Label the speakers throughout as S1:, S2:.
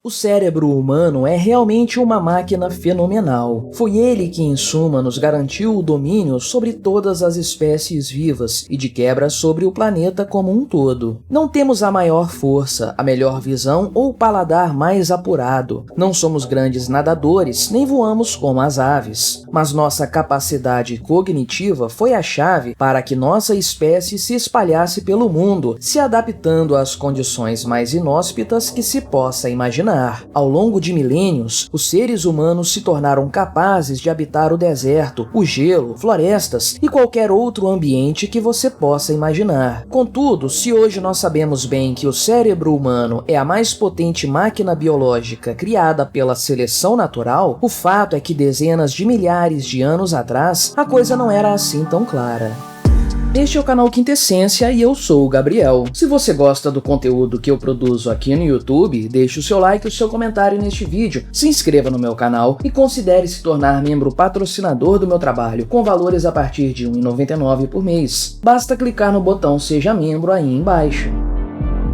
S1: O cérebro humano é realmente uma máquina fenomenal. Foi ele que, em suma, nos garantiu o domínio sobre todas as espécies vivas e, de quebra, sobre o planeta como um todo. Não temos a maior força, a melhor visão ou o paladar mais apurado. Não somos grandes nadadores, nem voamos como as aves. Mas nossa capacidade cognitiva foi a chave para que nossa espécie se espalhasse pelo mundo, se adaptando às condições mais inóspitas que se possa imaginar. Ao longo de milênios, os seres humanos se tornaram capazes de habitar o deserto, o gelo, florestas e qualquer outro ambiente que você possa imaginar. Contudo, se hoje nós sabemos bem que o cérebro humano é a mais potente máquina biológica criada pela seleção natural, o fato é que dezenas de milhares de anos atrás, a coisa não era assim tão clara. Este é o canal Quintessência e eu sou o Gabriel. Se você gosta do conteúdo que eu produzo aqui no YouTube, deixe o seu like e o seu comentário neste vídeo, se inscreva no meu canal e considere se tornar membro patrocinador do meu trabalho, com valores a partir de R$ 1,99 por mês. Basta clicar no botão Seja Membro aí embaixo.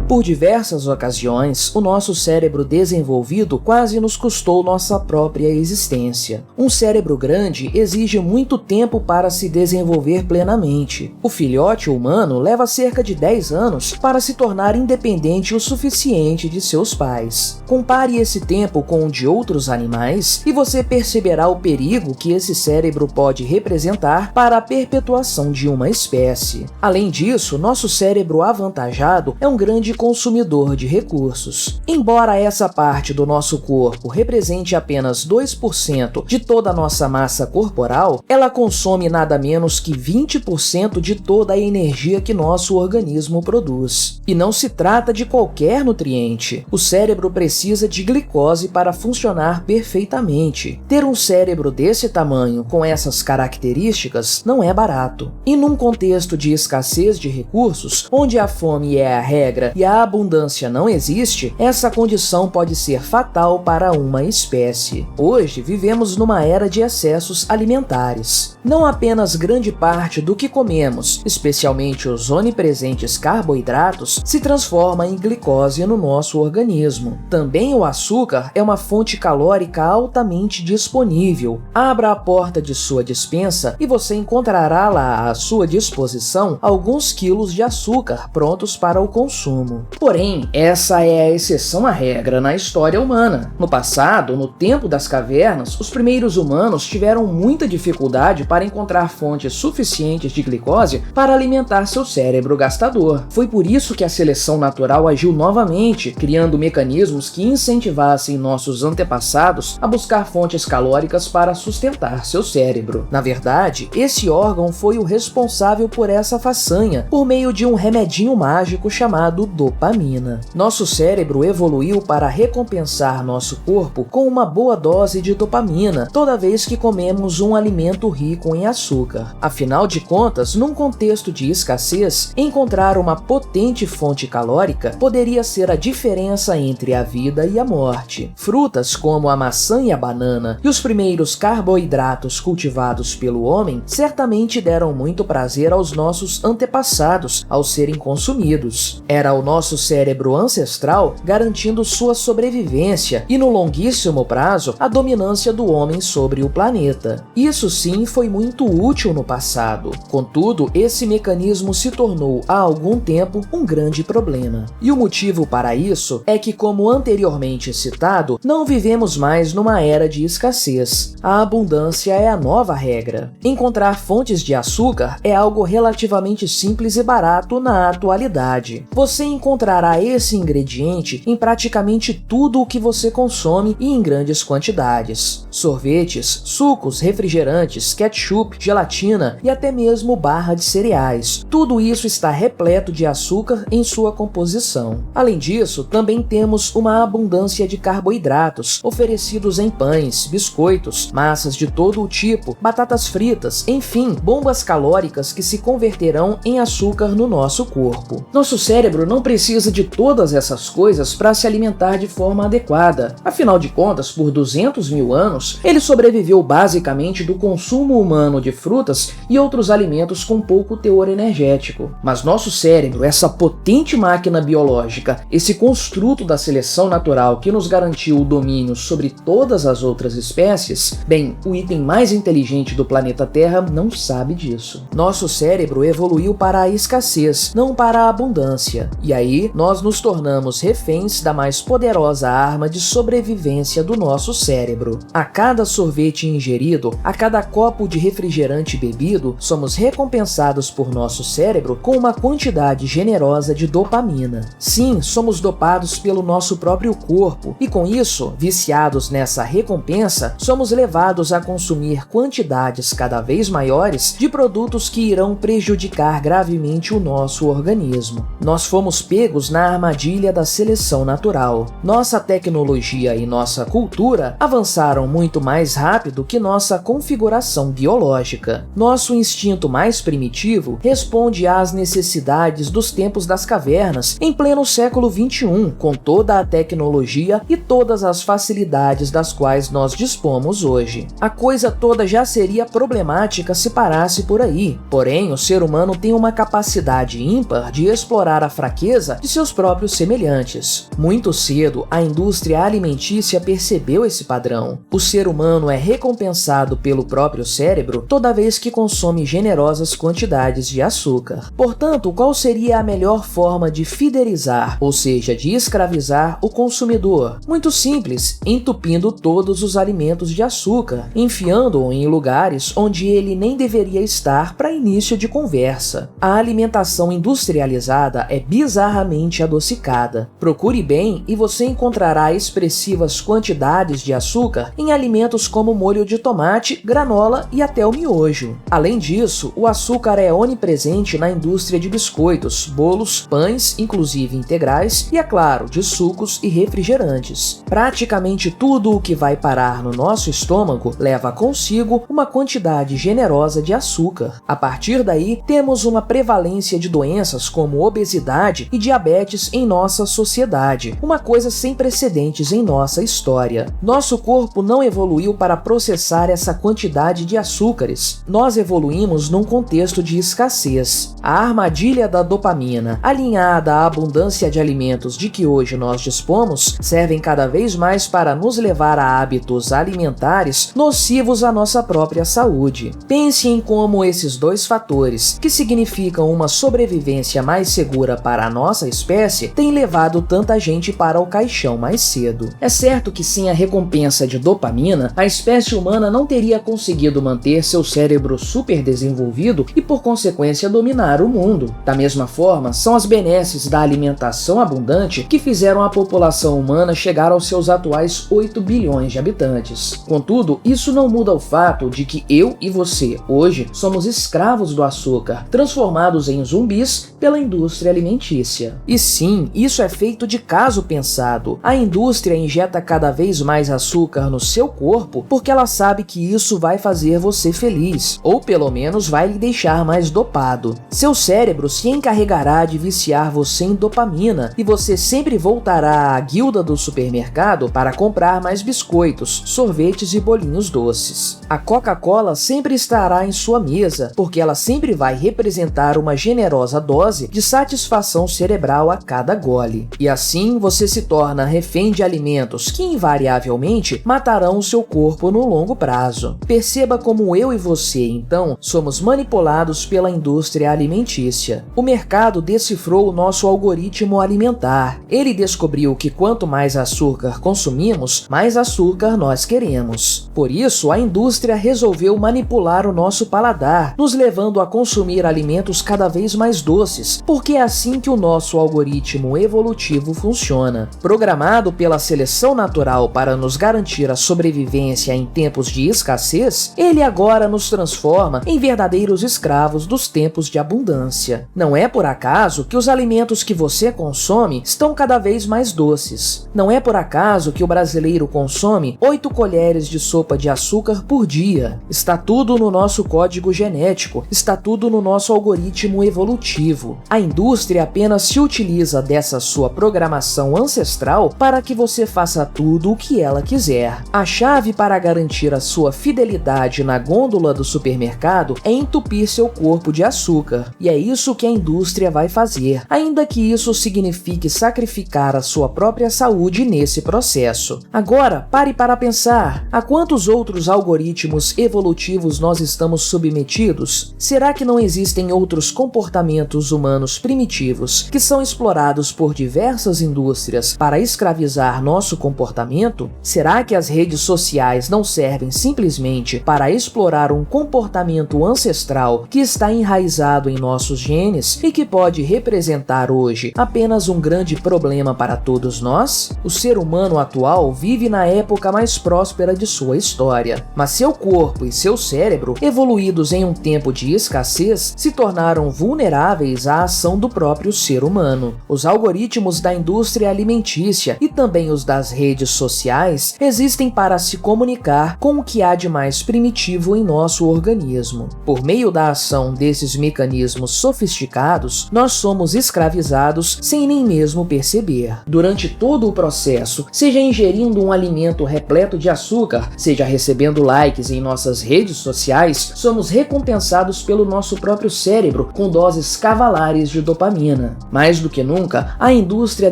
S1: Por diversas ocasiões, o nosso cérebro desenvolvido quase nos custou nossa própria existência. Um cérebro grande exige muito tempo para se desenvolver plenamente. O filhote humano leva cerca de 10 anos para se tornar independente o suficiente de seus pais. Compare esse tempo com o de outros animais e você perceberá o perigo que esse cérebro pode representar para a perpetuação de uma espécie. Além disso, nosso cérebro avantajado é um grande consumidor de recursos. Embora essa parte do nosso corpo represente apenas 2% de toda a nossa massa corporal, ela consome nada menos que 20% de toda a energia que nosso organismo produz. E não se trata de qualquer nutriente. O cérebro precisa de glicose para funcionar perfeitamente. Ter um cérebro desse tamanho, com essas características, não é barato. E num contexto de escassez de recursos, onde a fome é a regra e a abundância não existe, essa condição pode ser fatal para uma espécie. Hoje, vivemos numa era de excessos alimentares. Não apenas grande parte do que comemos, especialmente os onipresentes carboidratos, se transforma em glicose no nosso organismo. Também o açúcar é uma fonte calórica altamente disponível. Abra a porta de sua despensa e você encontrará lá à sua disposição alguns quilos de açúcar prontos para o consumo. Porém, essa é a exceção à regra na história humana. No passado, no tempo das cavernas, os primeiros humanos tiveram muita dificuldade para encontrar fontes suficientes de glicose para alimentar seu cérebro gastador. Foi por isso que a seleção natural agiu novamente, criando mecanismos que incentivassem nossos antepassados a buscar fontes calóricas para sustentar seu cérebro. Na verdade, esse órgão foi o responsável por essa façanha, por meio de um remedinho mágico chamado dopamina. Nosso cérebro evoluiu para recompensar nosso corpo com uma boa dose de dopamina toda vez que comemos um alimento rico em açúcar. Afinal de contas, num contexto de escassez, encontrar uma potente fonte calórica poderia ser a diferença entre a vida e a morte. Frutas como a maçã e a banana e os primeiros carboidratos cultivados pelo homem certamente deram muito prazer aos nossos antepassados ao serem consumidos. Era o nosso cérebro ancestral garantindo sua sobrevivência e, no longuíssimo prazo, a dominância do homem sobre o planeta. Isso sim foi muito útil no passado. Contudo, esse mecanismo se tornou há algum tempo um grande problema. E o motivo para isso é que, como anteriormente citado, não vivemos mais numa era de escassez. A abundância é a nova regra. Encontrar fontes de açúcar é algo relativamente simples e barato na atualidade. Você encontrará esse ingrediente em praticamente tudo o que você consome e em grandes quantidades. Sorvetes, sucos, refrigerantes, ketchup, gelatina e até mesmo barra de cereais. Tudo isso está repleto de açúcar em sua composição. Além disso, também temos uma abundância de carboidratos oferecidos em pães, biscoitos, massas de todo o tipo, batatas fritas, enfim, bombas calóricas que se converterão em açúcar no nosso corpo. Nosso cérebro não precisa precisa de todas essas coisas para se alimentar de forma adequada. Afinal de contas, por 200 mil anos, ele sobreviveu basicamente do consumo humano de frutas e outros alimentos com pouco teor energético. Mas nosso cérebro, essa potente máquina biológica, esse construto da seleção natural que nos garantiu o domínio sobre todas as outras espécies, bem, o item mais inteligente do planeta Terra não sabe disso. Nosso cérebro evoluiu para a escassez, não para a abundância. E aí, nós nos tornamos reféns da mais poderosa arma de sobrevivência do nosso cérebro. A cada sorvete ingerido, a cada copo de refrigerante bebido, somos recompensados por nosso cérebro com uma quantidade generosa de dopamina. Sim, somos dopados pelo nosso próprio corpo e com isso, viciados nessa recompensa, somos levados a consumir quantidades cada vez maiores de produtos que irão prejudicar gravemente o nosso organismo. Nós fomos pegos na armadilha da seleção natural. Nossa tecnologia e nossa cultura avançaram muito mais rápido que nossa configuração biológica. Nosso instinto mais primitivo responde às necessidades dos tempos das cavernas em pleno século XXI, com toda a tecnologia e todas as facilidades das quais nós dispomos hoje. A coisa toda já seria problemática se parasse por aí. Porém, o ser humano tem uma capacidade ímpar de explorar a fraqueza de seus próprios semelhantes. Muito cedo, a indústria alimentícia percebeu esse padrão. O ser humano é recompensado pelo próprio cérebro toda vez que consome generosas quantidades de açúcar. Portanto, qual seria a melhor forma de fidelizar, ou seja, de escravizar o consumidor? Muito simples, entupindo todos os alimentos de açúcar, enfiando-o em lugares onde ele nem deveria estar para início de conversa. A alimentação industrializada é bizarramente adocicada. Procure bem e você encontrará expressivas quantidades de açúcar em alimentos como molho de tomate, granola e até o miojo. Além disso, o açúcar é onipresente na indústria de biscoitos, bolos, pães, inclusive integrais, e é claro, de sucos e refrigerantes. Praticamente tudo o que vai parar no nosso estômago leva consigo uma quantidade generosa de açúcar. A partir daí, temos uma prevalência de doenças como obesidade e diabetes em nossa sociedade, uma coisa sem precedentes em nossa história. Nosso corpo não evoluiu para processar essa quantidade de açúcares. Nós evoluímos num contexto de escassez. A armadilha da dopamina, alinhada à abundância de alimentos de que hoje nós dispomos, servem cada vez mais para nos levar a hábitos alimentares nocivos à nossa própria saúde. Pense em como esses dois fatores, que significam uma sobrevivência mais segura para a nossa espécie, têm levado tanta gente para o caixão mais cedo. É certo que sem a recompensa de dopamina, a espécie humana não teria conseguido manter seu cérebro super desenvolvido e, por consequência, dominar o mundo. Da mesma forma, são as benesses da alimentação abundante que fizeram a população humana chegar aos seus atuais 8 bilhões de habitantes. Contudo, isso não muda o fato de que eu e você, hoje, somos escravos do açúcar, transformados em zumbis pela indústria alimentícia. E sim, isso é feito de caso pensado. A indústria injeta cada vez mais açúcar no seu corpo porque ela sabe que isso vai fazer você feliz, ou pelo menos vai lhe deixar mais dopado. Seu cérebro se encarregará de viciar você em dopamina e você sempre voltará à guilda do supermercado para comprar mais biscoitos, sorvetes e bolinhos doces. A Coca-Cola sempre estará em sua mesa, porque ela sempre vai representar uma generosa dose de satisfação cerebral a cada gole. E assim você se torna refém de alimentos que invariavelmente matarão o seu corpo no longo prazo. Perceba como eu e você, então, somos manipulados pela indústria alimentícia. O mercado decifrou o nosso algoritmo alimentar. Ele descobriu que quanto mais açúcar consumimos, mais açúcar nós queremos. Por isso, a indústria resolveu manipular o nosso paladar, nos levando a consumir alimentos cada vez mais doces, porque é assim que o nosso algoritmo evolutivo funciona. Programado pela seleção natural para nos garantir a sobrevivência em tempos de escassez, ele agora nos transforma em verdadeiros escravos dos tempos de abundância. Não é por acaso que os alimentos que você consome estão cada vez mais doces. Não é por acaso que o brasileiro consome 8 colheres de sopa de açúcar por dia. Está tudo no nosso código genético, está tudo no nosso algoritmo evolutivo. A indústria apenas máquina se utiliza dessa sua programação ancestral para que você faça tudo o que ela quiser. A chave para garantir a sua fidelidade na gôndola do supermercado é entupir seu corpo de açúcar, e é isso que a indústria vai fazer, ainda que isso signifique sacrificar a sua própria saúde nesse processo. Agora, pare para pensar, a quantos outros algoritmos evolutivos nós estamos submetidos? Será que não existem outros comportamentos humanos primitivos que são explorados por diversas indústrias para escravizar nosso comportamento? Será que as redes sociais não servem simplesmente para explorar um comportamento ancestral que está enraizado em nossos genes e que pode representar hoje apenas um grande problema para todos nós? O ser humano atual vive na época mais próspera de sua história, mas seu corpo e seu cérebro, evoluídos em um tempo de escassez, se tornaram vulneráveis à ação do próprio ser humano. Os algoritmos da indústria alimentícia e também os das redes sociais existem para se comunicar com o que há de mais primitivo em nosso organismo. Por meio da ação desses mecanismos sofisticados, nós somos escravizados sem nem mesmo perceber. Durante todo o processo, seja ingerindo um alimento repleto de açúcar, seja recebendo likes em nossas redes sociais, somos recompensados pelo nosso próprio cérebro com doses cavalares de dopamina. Mais do que nunca, a indústria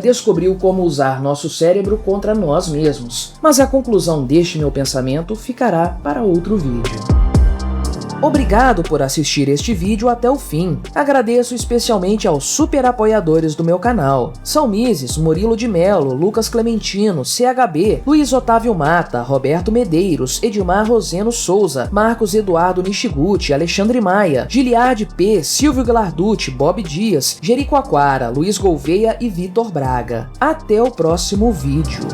S1: descobriu como usar nosso cérebro contra nós mesmos. Mas a conclusão deste meu pensamento ficará para outro vídeo. Obrigado por assistir este vídeo até o fim. Agradeço especialmente aos super apoiadores do meu canal. São Mises, Murilo de Mello, Lucas Clementino, CHB, Luiz Otávio Mata, Roberto Medeiros, Edmar Roseno Souza, Marcos Eduardo Nishiguchi, Alexandre Maia, Giliard P, Silvio Glarducci, Bob Dias, Jericoacoara, Luiz Gouveia e Vitor Braga. Até o próximo vídeo.